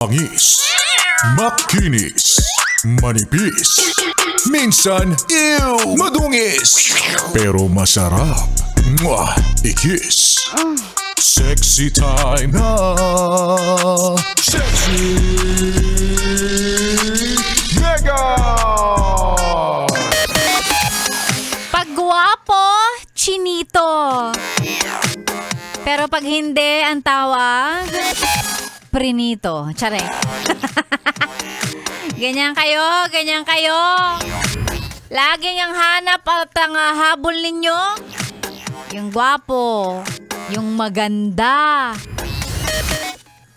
Pangis, makinis, manipis, minsan, madungis, pero masarap. Mwah! Ikis. Sexy time na. Sexy Mega! Pagguwapo, chinito. Pero pag hindi, ang tawag, prinito. Tsare. Ganyan kayo, ganyan kayo. Laging ang hanap at ang habol ninyo. Yung gwapo, yung maganda.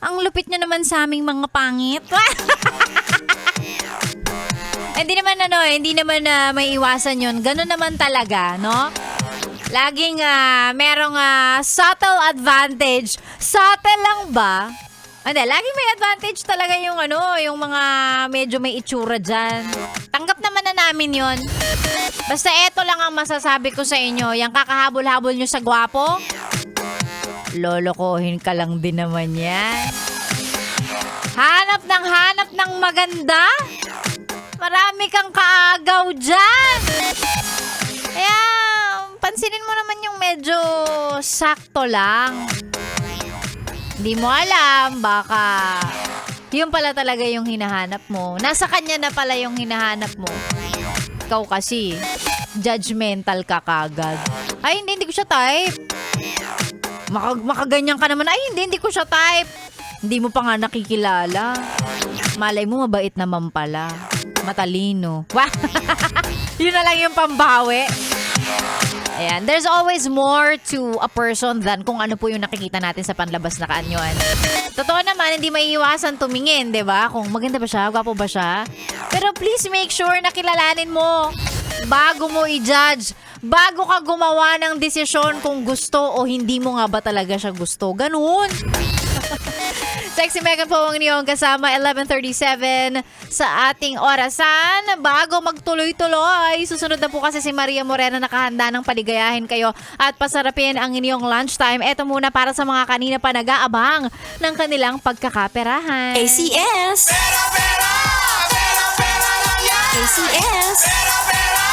Ang lupit nyo naman sa aming mga pangit. Hindi naman may iwasan yun. Ganun naman talaga, no? Laging merong subtle advantage. Subtle lang ba? Hindi, laging may advantage talaga yung yung mga medyo may itsura dyan. Tanggap naman na namin yon. Basta eto lang ang masasabi ko sa inyo. Yung kakahabol-habol nyo sa gwapo, lolokohin ka lang din naman yan. Hanap ng maganda. Marami kang kaagaw dyan. Kaya, pansinin mo naman yung medyo sakto lang. Hindi mo alam, baka yun pala talaga yung hinahanap mo. Nasa kanya na pala yung hinahanap mo. Ikaw kasi, judgmental ka kagad. Ay, hindi ko siya type. Makaganyan ka naman. Ay, hindi ko siya type. Hindi mo pa nga nakikilala. Malay mo, mabait naman pala. Matalino. Wah! Yun na lang yung pambawi. Ayan, there's always more to a person than kung ano po yung nakikita natin sa panlabas na kaanyuan. Totoo naman, hindi maiiwasan tumingin, 'di ba? Kung maganda ba siya, gwapo ba siya. Pero please make sure na kilalanin mo bago mo i-judge, bago ka gumawa ng desisyon kung gusto o hindi mo nga ba talaga siya gusto. Ganun. Sexy Megan po ang inyong kasama, 11:37 sa ating orasan. Bago magtuloy-tuloy, susunod na po kasi si Maria Morena, nakahanda ng paligayahin kayo at pasarapin ang inyong lunchtime. Ito muna para sa mga kanina pa nag-aabang ng kanilang pagkakaperahan. ACS! Pera, pera! Pera, pera lang yan! ACS! Pera, pera!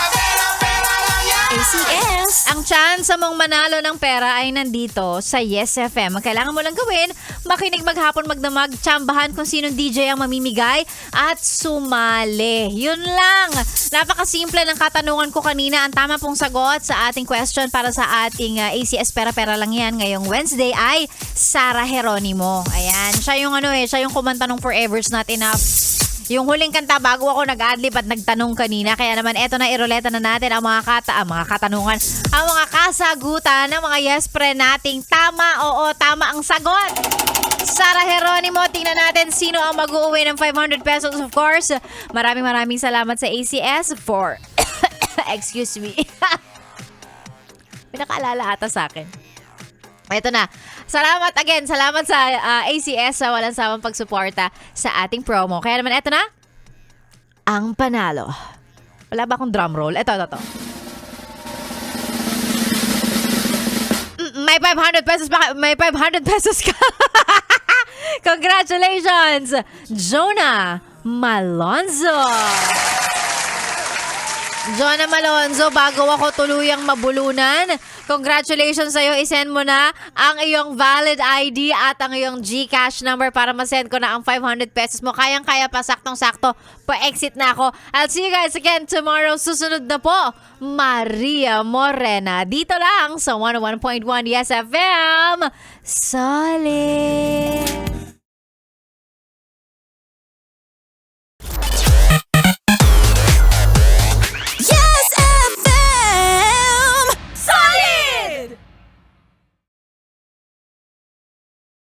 Pera, pera lang yan! ACS! Ang chance mong manalo ng pera ay nandito sa Yes FM. Ang kailangan mo lang gawin, makinig maghapon magdamag, tsambahan kung sinong DJ ang mamimigay at sumali. Yun lang. Napakasimple ng katanungan ko kanina. Ang tama pong sagot sa ating question para sa ating ACS Pera-Pera lang yan ngayong Wednesday ay Sarah Geronimo. Ayan. Siya yung siya yung kumanta ng Forever's Not Enough. Yung huling kanta bago ako nag-adlib at nagtanong kanina. Kaya naman eto na, iroleta na natin ang mga katanungan, ang mga kasagutan ng mga yes pre nating tama, oo, tama ang sagot. Sarah Geronimo, tingnan natin sino ang mag-uuwi ng 500 pesos, of course. Maraming salamat sa ACS for excuse me. Pinakaalala ata sa akin. Ito na. Salamat again. Salamat sa ACS sa walang samang pagsuporta sa ating promo. Kaya naman, ito na. Ang panalo. Wala ba akong drum roll? Ito. May 500 pesos pa. May 500 pesos ka. Congratulations, Jonah Malonzo. Jonah Malonzo, bago ako tuluyang mabulunan, congratulations sa'yo. I-send mo na ang iyong valid ID at ang iyong GCash number para ma-send ko na ang 500 pesos mo. Kayang-kaya pa, saktong-sakto. Pa-exit na ako. I'll see you guys again tomorrow. Susunod na po, Maria Morena. Dito lang sa 101.1 Yes FM. Solid!